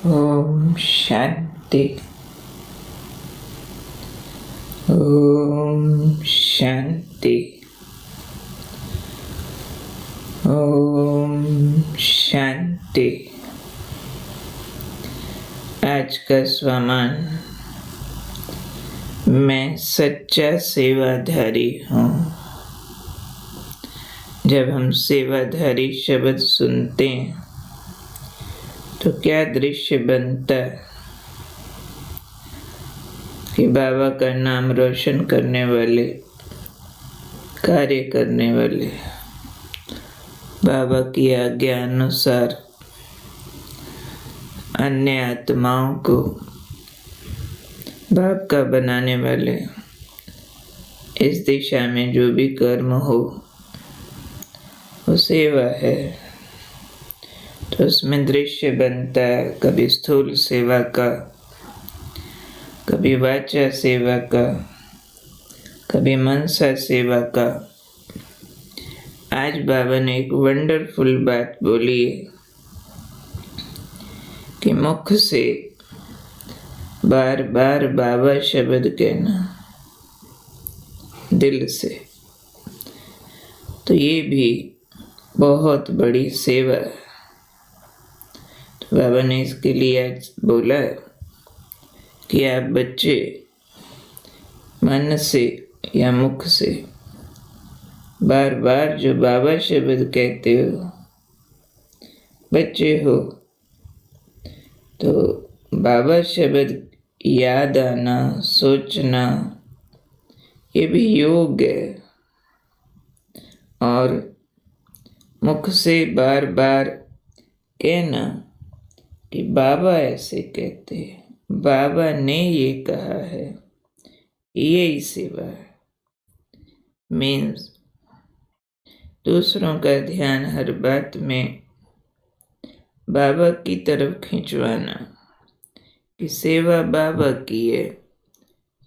ओम शांति। ओम शांति। ओम शांति। आज का स्वमान, मैं सच्चा सेवाधारी हूँ। जब हम सेवाधारी शब्द सुनते हैं तो क्या दृश्य बनता है कि बाबा का नाम रोशन करने वाले, कार्य करने वाले, बाबा की आज्ञा अनुसार अन्य आत्माओं को बाप का बनाने वाले, इस दिशा में जो भी कर्म हो वो सेवा है। तो उसमें दृश्य बनता है कभी स्थूल सेवा का, कभी वाचा सेवा का, कभी मनसा सेवा का। आज बाबा ने एक वंडरफुल बात बोली है कि मुख से बार बार बाबा शब्द कहना, दिल से, तो ये भी बहुत बड़ी सेवा है। तो बाबा ने इसके लिए आज बोला कि आप बच्चे मन से या मुख से बार बार जो बाबा शब्द कहते हो, बच्चे हो, तो बाबा शब्द याद आना, सोचना, ये भी योग है। और मुख से बार बार कहना कि बाबा ऐसे कहते हैं, बाबा ने ये कहा है, यही सेवा है। मीन्स दूसरों का ध्यान हर बात में बाबा की तरफ खिंचवाना कि सेवा बाबा की है,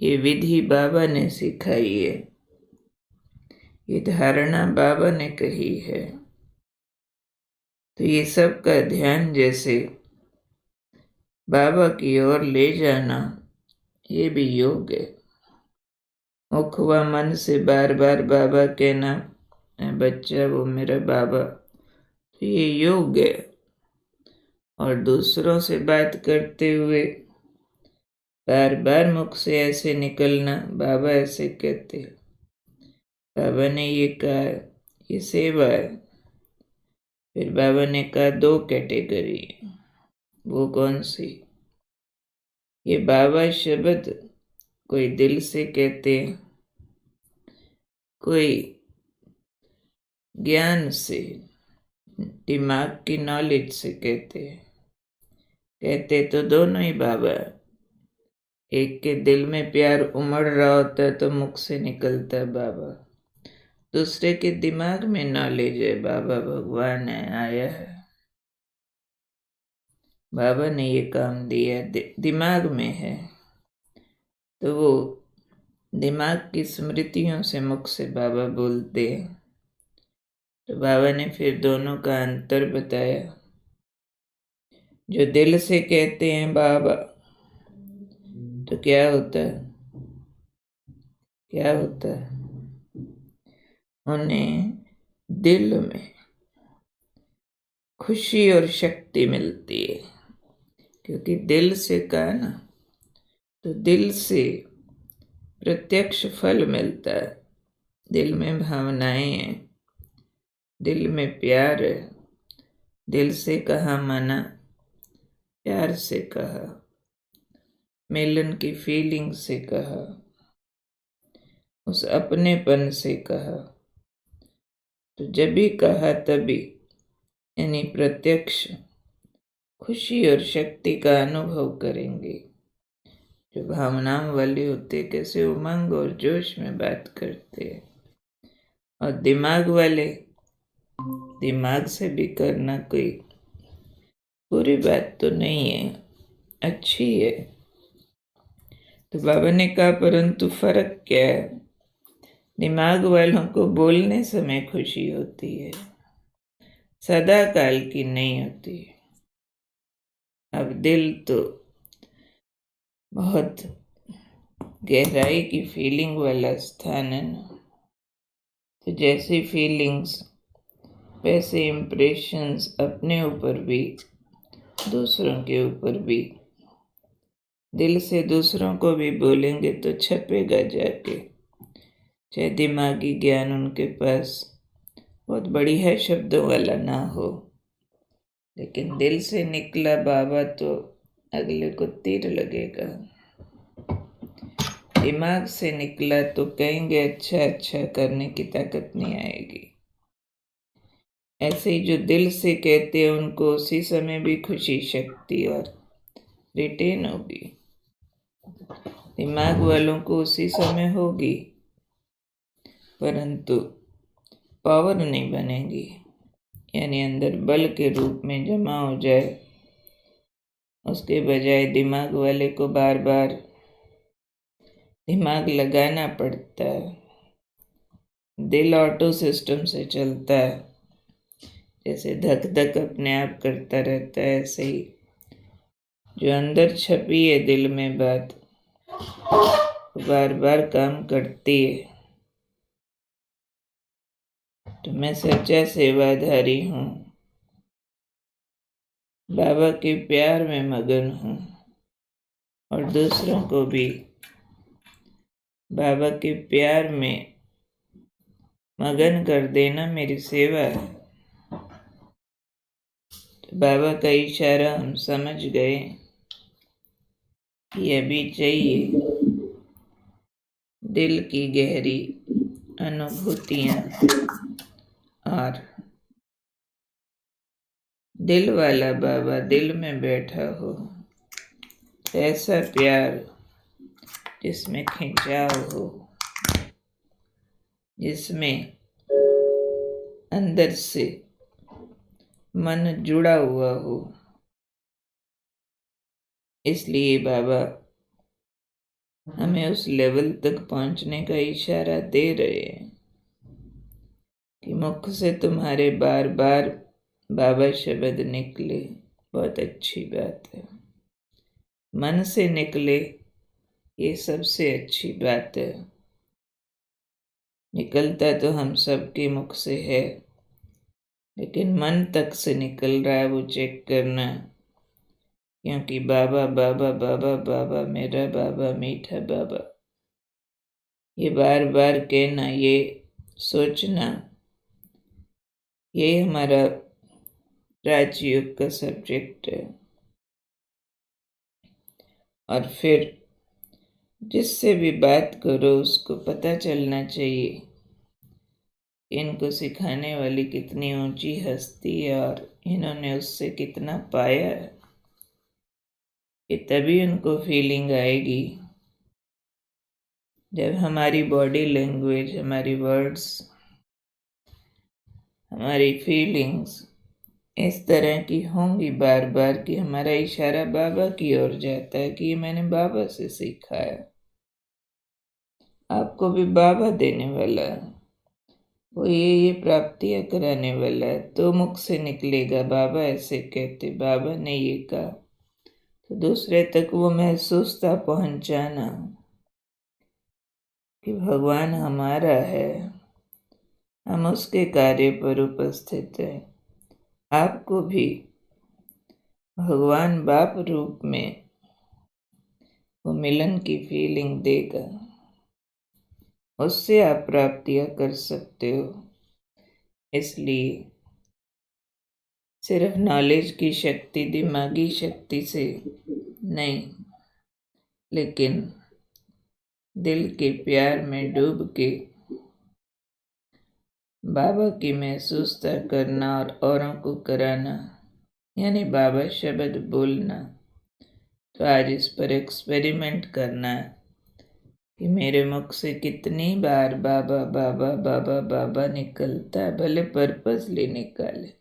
ये विधि बाबा ने सिखाई है, ये धारणा बाबा ने कही है। तो ये सब का ध्यान जैसे बाबा की ओर ले जाना, ये भी योग है। मुख व मन से बार बार बाबा कहना, बच्चा वो मेरा बाबा, तो ये योग है। और दूसरों से बात करते हुए बार बार मुख से ऐसे निकलना, बाबा ऐसे कहते, बाबा ने ये कहा, ये सेवा है। फिर बाबा ने कहा दो कैटेगरी, वो कौन सी? ये बाबा शब्द कोई दिल से कहते, कोई ज्ञान से, दिमाग की नॉलेज से कहते तो दोनों ही बाबा। एक के दिल में प्यार उमड़ रहा होता है तो मुख से निकलता है बाबा, दूसरे के दिमाग में नॉलेज है, बाबा भगवान है, आया है, बाबा ने ये काम दिया, दिमाग में है, तो वो दिमाग की स्मृतियों से मुख से बाबा बोलते हैं। तो बाबा ने फिर दोनों का अंतर बताया। जो दिल से कहते हैं बाबा, तो क्या होता है, क्या होता है? उन्हें दिल में खुशी और शक्ति मिलती है, क्योंकि दिल से कहा ना, तो दिल से प्रत्यक्ष फल मिलता है। दिल में भावनाएं हैं, दिल में प्यार है, दिल से कहा माना, प्यार से कहा, मिलन की फीलिंग से कहा, उस अपनेपन से कहा। तो जब भी कहा तभी, यानी प्रत्यक्ष खुशी और शक्ति का अनुभव करेंगे। जो भावनाओं वाले होते कैसे उमंग और जोश में बात करते हैं, और दिमाग वाले, दिमाग से भी करना कोई बुरी बात तो नहीं है, अच्छी है। तो बाबा ने कहा परंतु फर्क क्या है? दिमाग वालों को बोलने समय खुशी होती है, सदा काल की नहीं होती। अब दिल तो बहुत गहराई की फीलिंग वाला स्थान है ना, तो जैसी फीलिंग्स वैसे इम्प्रेशंस अपने ऊपर भी दूसरों के ऊपर भी। दिल से दूसरों को भी बोलेंगे तो छपेगा जाके, चाहे दिमागी ज्ञान उनके पास बहुत बढ़िया शब्दों वाला ना हो, लेकिन दिल से निकला बाबा तो अगले को तीर लगेगा। दिमाग से निकला तो कहेंगे अच्छा अच्छा करने की ताकत नहीं आएगी। ऐसे ही जो दिल से कहते हैं उनको उसी समय भी खुशी शक्ति और रिटेन होगी, दिमाग वालों को उसी समय होगी, परंतु पावर नहीं बनेगी, यानी अंदर बल के रूप में जमा हो जाए। उसके बजाय दिमाग वाले को बार बार दिमाग लगाना पड़ता है। दिल ऑटो सिस्टम से चलता है, जैसे धक धक अपने आप करता रहता है, ऐसे ही जो अंदर छपी है दिल में बात बार बार काम करती है। तो मैं सच्चा सेवाधारी हूँ, बाबा के प्यार में मगन हूँ, और दूसरों को भी बाबा के प्यार में मगन कर देना मेरी सेवा है। तो बाबा का इशारा हम समझ गए कि अभी चाहिए दिल की गहरी अनुभूतियां और दिल वाला बाबा दिल में बैठा हो, ऐसा प्यार जिसमें खिंचाव हो, जिसमें अंदर से मन जुड़ा हुआ हो। इसलिए बाबा हमें उस लेवल तक पहुंचने का इशारा दे रहे हैं कि मुख से तुम्हारे बार बार बाबा शब्द निकले, बहुत अच्छी बात है। मन से निकले, ये सबसे अच्छी बात है। निकलता तो हम सबके मुख से है, लेकिन मन तक से निकल रहा है वो चेक करना, क्योंकि बाबा बाबा बाबा बाबा मेरा बाबा मीठा बाबा, ये बार बार कहना, ये सोचना, ये हमारा राजयोग का सब्जेक्ट है। और फिर जिससे भी बात करो उसको पता चलना चाहिए इनको सिखाने वाली कितनी ऊंची हस्ती है और इन्होंने उससे कितना पाया है। कि तभी उनको फीलिंग आएगी जब हमारी बॉडी लैंग्वेज, हमारी वर्ड्स, हमारी फीलिंग्स इस तरह की होंगी बार बार कि हमारा इशारा बाबा की ओर जाता है कि ये मैंने बाबा से सीखा है। आपको भी बाबा देने वाला है, वो ये प्राप्तियां कराने वाला है। तो मुख से निकलेगा बाबा ऐसे कहते, बाबा ने ये कहा, तो दूसरे तक वो महसूसता पहुंचाना कि भगवान हमारा है, हम उसके कार्य पर उपस्थित हैं। आपको भी भगवान बाप रूप में वो मिलन की फीलिंग देगा, उससे आप प्राप्तियां कर सकते हो। इसलिए सिर्फ नॉलेज की शक्ति, दिमागी शक्ति से नहीं, लेकिन दिल के प्यार में डूब के बाबा की महसूसता करना और औरों को कराना, यानी बाबा शब्द बोलना। तो आज इस पर एक्सपेरिमेंट करना है कि मेरे मुख से कितनी बार बाबा बाबा बाबा बाबा निकलता है, भले पर्पसली निकाले,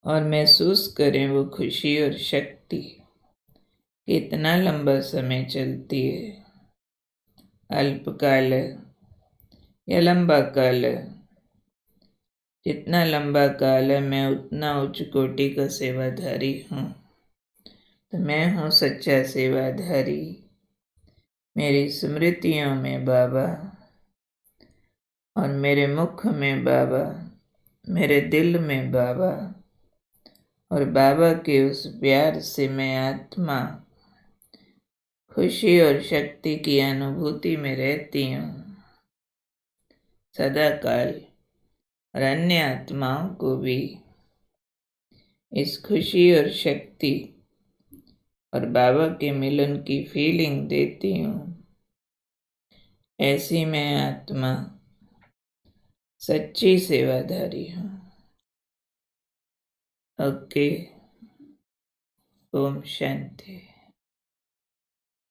और महसूस करें वो खुशी और शक्ति कितना लंबा समय चलती है, अल्पकाल है या लंबा काल है। जितना लंबा काल है मैं उतना उच्च कोटि का सेवाधारी हूँ। तो मैं हूँ सच्चा सेवाधारी। मेरी स्मृतियों में बाबा और मेरे मुख में बाबा, मेरे दिल में बाबा, और बाबा के उस प्यार से मैं आत्मा खुशी और शक्ति की अनुभूति में रहती हूँ सदा काल। और अन्य आत्माओं को भी इस खुशी और शक्ति और बाबा के मिलन की फीलिंग देती हूँ। ऐसी मैं आत्मा सच्ची सेवाधारी हूँ। ओके, ओम शांति।